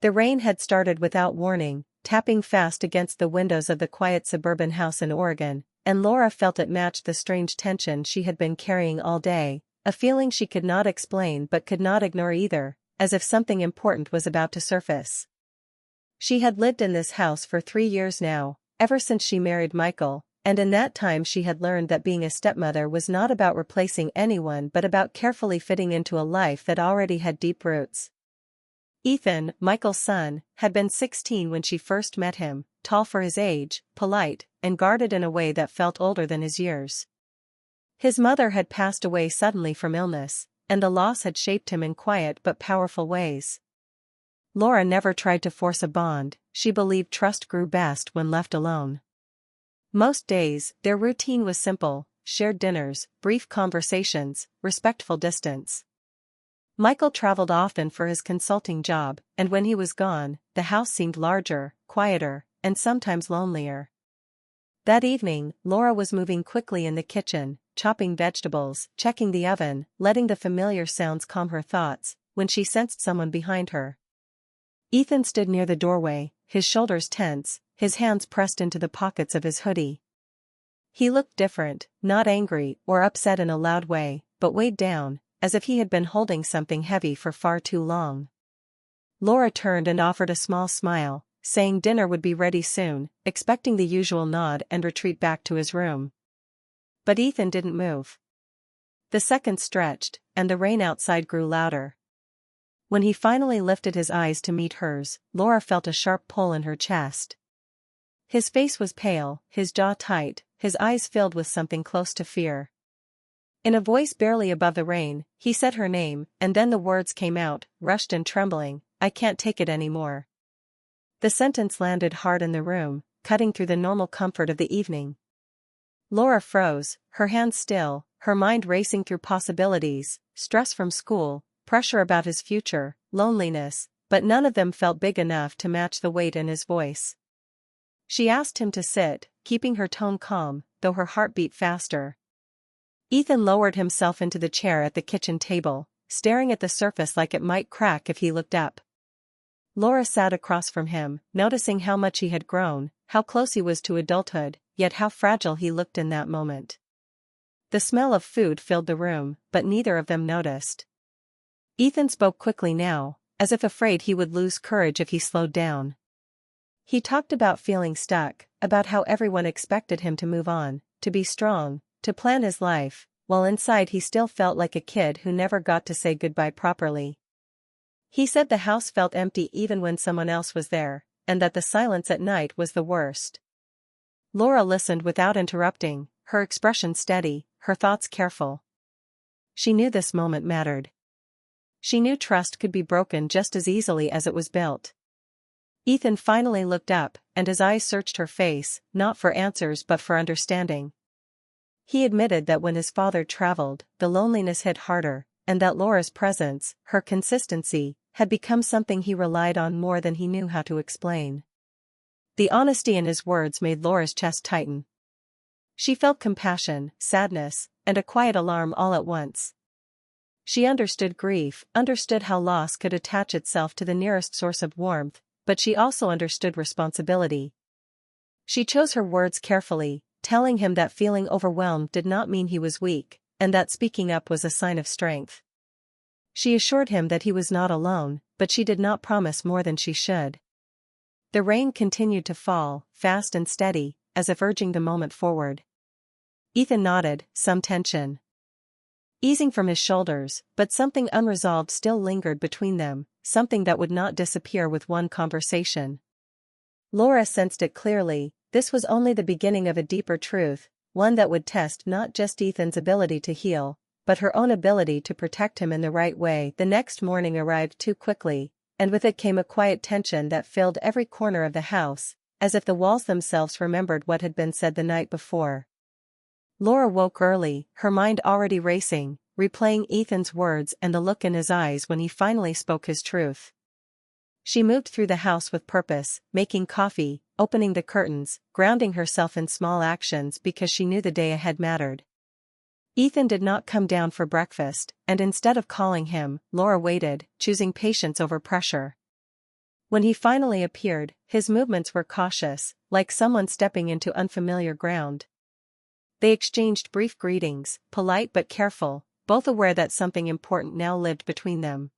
The rain had started without warning, tapping fast against the windows of the quiet suburban house in Oregon, and Laura felt it matched the strange tension she had been carrying all day, a feeling she could not explain but could not ignore either, as if something important was about to surface. She had lived in this house for 3 years now, ever since she married Michael, and in that time she had learned that being a stepmother was not about replacing anyone but about carefully fitting into a life that already had deep roots. Ethan, Michael's son, had been 16 when she first met him, tall for his age, polite, and guarded in a way that felt older than his years. His mother had passed away suddenly from illness, and the loss had shaped him in quiet but powerful ways. Laura never tried to force a bond, she believed trust grew best when left alone. Most days, their routine was simple: shared dinners, brief conversations, respectful distance. Michael traveled often for his consulting job, and when he was gone, the house seemed larger, quieter, and sometimes lonelier. That evening, Laura was moving quickly in the kitchen, chopping vegetables, checking the oven, letting the familiar sounds calm her thoughts, when she sensed someone behind her. Ethan stood near the doorway, his shoulders tense, his hands pressed into the pockets of his hoodie. He looked different, not angry or upset in a loud way, but weighed down, as if he had been holding something heavy for far too long. Laura turned and offered a small smile, saying dinner would be ready soon, expecting the usual nod and retreat back to his room. But Ethan didn't move. The seconds stretched, and the rain outside grew louder. When he finally lifted his eyes to meet hers, Laura felt a sharp pull in her chest. His face was pale, his jaw tight, his eyes filled with something close to fear. In a voice barely above the rain, he said her name, and then the words came out, rushed and trembling, "I can't take it anymore." The sentence landed hard in the room, cutting through the normal comfort of the evening. Laura froze, her hands still, her mind racing through possibilities: stress from school, pressure about his future, loneliness, but none of them felt big enough to match the weight in his voice. She asked him to sit, keeping her tone calm, though her heart beat faster. Ethan lowered himself into the chair at the kitchen table, staring at the surface like it might crack if he looked up. Laura sat across from him, noticing how much he had grown, how close he was to adulthood, yet how fragile he looked in that moment. The smell of food filled the room, but neither of them noticed. Ethan spoke quickly now, as if afraid he would lose courage if he slowed down. He talked about feeling stuck, about how everyone expected him to move on, to be strong, to plan his life, while inside he still felt like a kid who never got to say goodbye properly. He said the house felt empty even when someone else was there, and that the silence at night was the worst. Laura listened without interrupting, her expression steady, her thoughts careful. She knew this moment mattered. She knew trust could be broken just as easily as it was built. Ethan finally looked up, and his eyes searched her face, not for answers but for understanding. He admitted that when his father traveled, the loneliness hit harder, and that Laura's presence, her consistency, had become something he relied on more than he knew how to explain. The honesty in his words made Laura's chest tighten. She felt compassion, sadness, and a quiet alarm all at once. She understood grief, understood how loss could attach itself to the nearest source of warmth, but she also understood responsibility. She chose her words carefully, telling him that feeling overwhelmed did not mean he was weak, and that speaking up was a sign of strength. She assured him that he was not alone, but she did not promise more than she should. The rain continued to fall, fast and steady, as if urging the moment forward. Ethan nodded, some tension easing from his shoulders, but something unresolved still lingered between them, something that would not disappear with one conversation. Laura sensed it clearly: this was only the beginning of a deeper truth, one that would test not just Ethan's ability to heal, but her own ability to protect him in the right way. The next morning arrived too quickly, and with it came a quiet tension that filled every corner of the house, as if the walls themselves remembered what had been said the night before. Laura woke early, her mind already racing, replaying Ethan's words and the look in his eyes when he finally spoke his truth. She moved through the house with purpose, making coffee, opening the curtains, grounding herself in small actions because she knew the day ahead mattered. Ethan did not come down for breakfast, and instead of calling him, Laura waited, choosing patience over pressure. When he finally appeared, his movements were cautious, like someone stepping into unfamiliar ground. They exchanged brief greetings, polite but careful, both aware that something important now lived between them.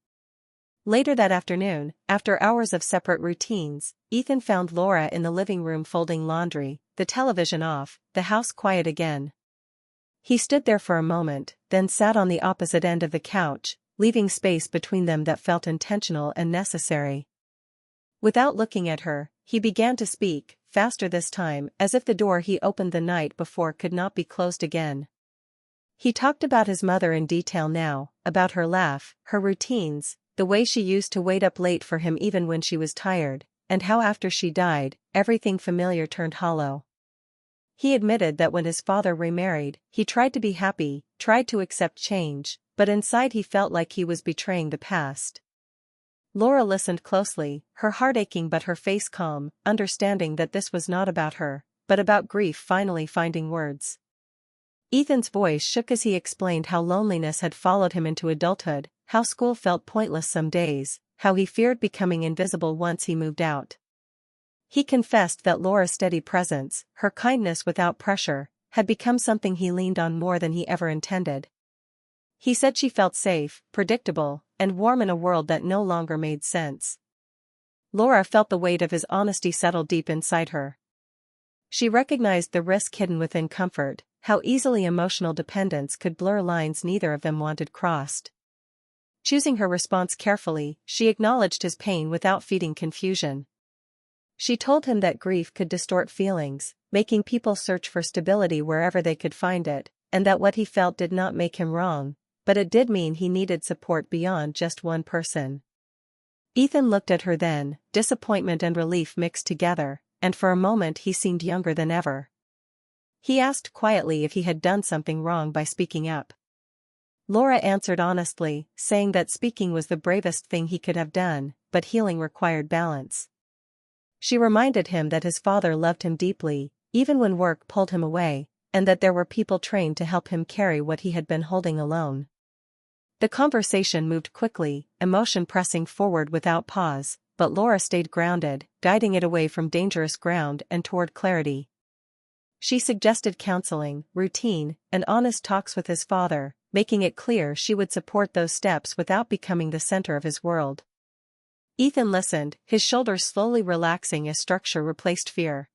Later that afternoon, after hours of separate routines, Ethan found Laura in the living room folding laundry, the television off, the house quiet again. He stood there for a moment, then sat on the opposite end of the couch, leaving space between them that felt intentional and necessary. Without looking at her, he began to speak, faster this time, as if the door he opened the night before could not be closed again. He talked about his mother in detail now, about her laugh, her routines, the way she used to wait up late for him even when she was tired, and how after she died, everything familiar turned hollow. He admitted that when his father remarried, he tried to be happy, tried to accept change, but inside he felt like he was betraying the past. Laura listened closely, her heart aching but her face calm, understanding that this was not about her, but about grief finally finding words. Ethan's voice shook as he explained how loneliness had followed him into adulthood, how school felt pointless some days, how he feared becoming invisible once he moved out. He confessed that Laura's steady presence, her kindness without pressure, had become something he leaned on more than he ever intended. He said she felt safe, predictable, and warm in a world that no longer made sense. Laura felt the weight of his honesty settle deep inside her. She recognized the risk hidden within comfort, how easily emotional dependence could blur lines neither of them wanted crossed. Choosing her response carefully, she acknowledged his pain without feeding confusion. She told him that grief could distort feelings, making people search for stability wherever they could find it, and that what he felt did not make him wrong, but it did mean he needed support beyond just one person. Ethan looked at her then, disappointment and relief mixed together, and for a moment he seemed younger than ever. He asked quietly if he had done something wrong by speaking up. Laura answered honestly, saying that speaking was the bravest thing he could have done, but healing required balance. She reminded him that his father loved him deeply, even when work pulled him away, and that there were people trained to help him carry what he had been holding alone. The conversation moved quickly, emotion pressing forward without pause, but Laura stayed grounded, guiding it away from dangerous ground and toward clarity. She suggested counseling, routine, and honest talks with his father, making it clear she would support those steps without becoming the center of his world. Ethan listened, his shoulders slowly relaxing as structure replaced fear.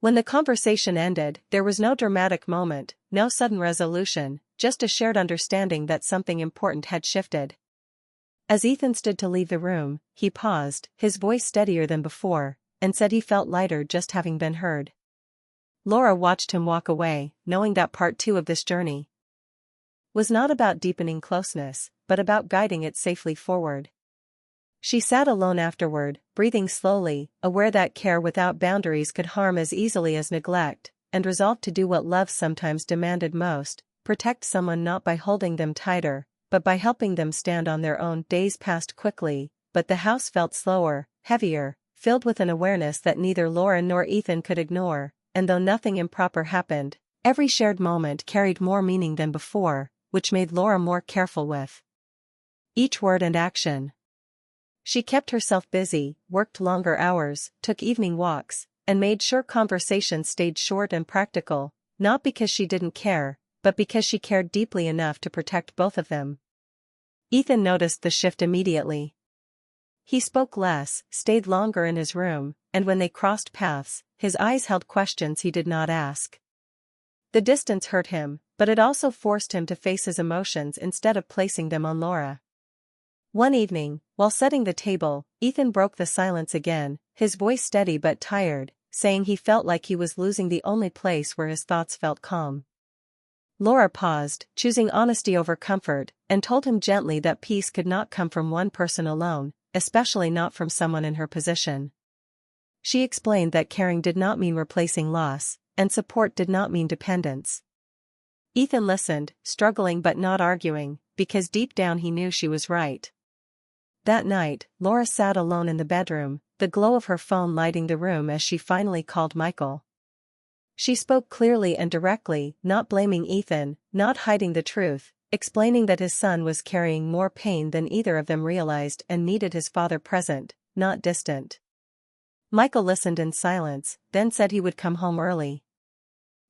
When the conversation ended, there was no dramatic moment, no sudden resolution, just a shared understanding that something important had shifted. As Ethan stood to leave the room, he paused, his voice steadier than before, and said he felt lighter just having been heard. Laura watched him walk away, knowing that part 2 of this journey was not about deepening closeness, but about guiding it safely forward. She sat alone afterward, breathing slowly, aware that care without boundaries could harm as easily as neglect, and resolved to do what love sometimes demanded most, protect someone not by holding them tighter, but by helping them stand on their own. Days passed quickly, but the house felt slower, heavier, filled with an awareness that neither Laura nor Ethan could ignore, and though nothing improper happened, every shared moment carried more meaning than before, which made Laura more careful with each word and action. She kept herself busy, worked longer hours, took evening walks, and made sure conversations stayed short and practical, not because she didn't care, but because she cared deeply enough to protect both of them. Ethan noticed the shift immediately. He spoke less, stayed longer in his room, and when they crossed paths, his eyes held questions he did not ask. The distance hurt him, but it also forced him to face his emotions instead of placing them on Laura. One evening, while setting the table, Ethan broke the silence again, his voice steady but tired, saying he felt like he was losing the only place where his thoughts felt calm. Laura paused, choosing honesty over comfort, and told him gently that peace could not come from one person alone, especially not from someone in her position. She explained that caring did not mean replacing loss, and support did not mean dependence. Ethan listened, struggling but not arguing, because deep down he knew she was right. That night, Laura sat alone in the bedroom, the glow of her phone lighting the room as she finally called Michael. She spoke clearly and directly, not blaming Ethan, not hiding the truth, explaining that his son was carrying more pain than either of them realized and needed his father present, not distant. Michael listened in silence, then said he would come home early.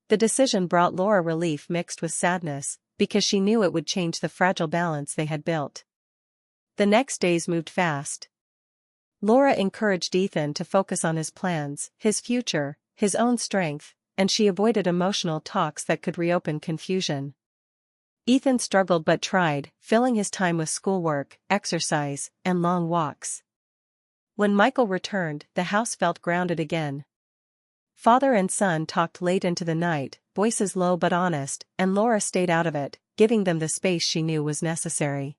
The decision brought Laura relief mixed with sadness, because she knew it would change the fragile balance they had built. The next days moved fast. Laura encouraged Ethan to focus on his plans, his future, his own strength, and she avoided emotional talks that could reopen confusion. Ethan struggled but tried, filling his time with schoolwork, exercise, and long walks. When Michael returned, the house felt grounded again. Father and son talked late into the night, voices low but honest, and Laura stayed out of it, giving them the space she knew was necessary.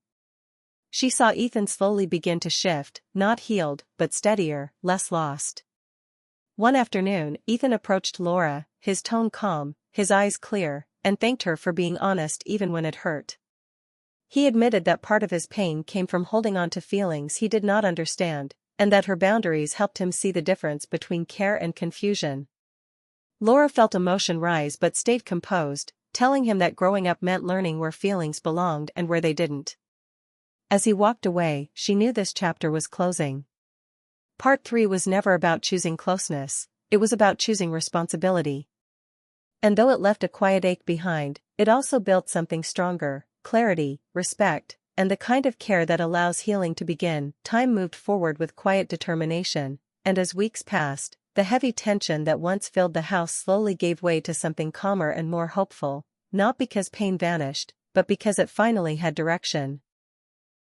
She saw Ethan slowly begin to shift, not healed, but steadier, less lost. One afternoon, Ethan approached Laura, his tone calm, his eyes clear, and thanked her for being honest even when it hurt. He admitted that part of his pain came from holding on to feelings he did not understand, and that her boundaries helped him see the difference between care and confusion. Laura felt emotion rise but stayed composed, telling him that growing up meant learning where feelings belonged and where they didn't. As he walked away, she knew this chapter was closing. Part 3 was never about choosing closeness, it was about choosing responsibility. And though it left a quiet ache behind, it also built something stronger: clarity, respect, and the kind of care that allows healing to begin. Time moved forward with quiet determination, and as weeks passed, the heavy tension that once filled the house slowly gave way to something calmer and more hopeful, not because pain vanished, but because it finally had direction.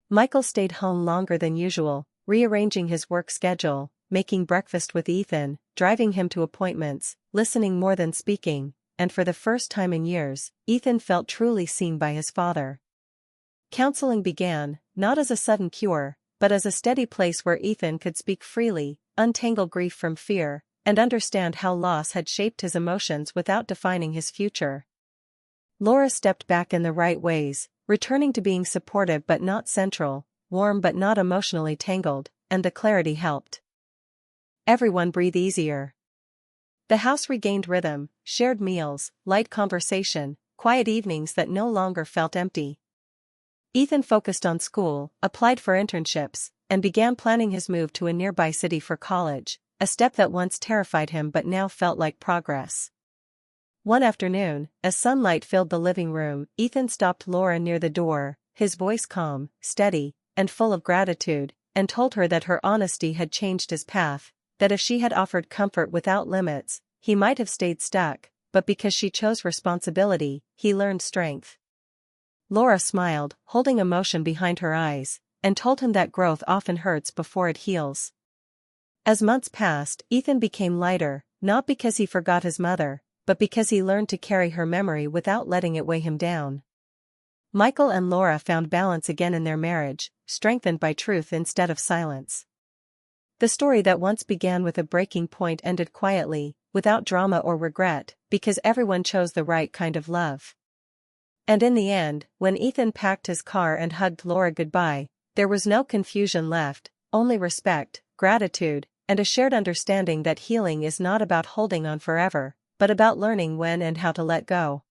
Michael stayed home longer than usual, rearranging his work schedule, making breakfast with Ethan, driving him to appointments, listening more than speaking, and for the first time in years, Ethan felt truly seen by his father. Counseling began, not as a sudden cure, but as a steady place where Ethan could speak freely, untangle grief from fear, and understand how loss had shaped his emotions without defining his future. Laura stepped back in the right ways, returning to being supportive but not central, warm but not emotionally tangled, and the clarity helped everyone breathe easier. The house regained rhythm, shared meals, light conversation, quiet evenings that no longer felt empty. Ethan focused on school, applied for internships, and began planning his move to a nearby city for college, a step that once terrified him but now felt like progress. One afternoon, as sunlight filled the living room, Ethan stopped Laura near the door, his voice calm, steady, and full of gratitude, and told her that her honesty had changed his path, that if she had offered comfort without limits, he might have stayed stuck, but because she chose responsibility, he learned strength. Laura smiled, holding emotion behind her eyes, and told him that growth often hurts before it heals. As months passed, Ethan became lighter, not because he forgot his mother, but because he learned to carry her memory without letting it weigh him down. Michael and Laura found balance again in their marriage, strengthened by truth instead of silence. The story that once began with a breaking point ended quietly, without drama or regret, because everyone chose the right kind of love. And in the end, when Ethan packed his car and hugged Laura goodbye, there was no confusion left, only respect, gratitude, and a shared understanding that healing is not about holding on forever, but about learning when and how to let go.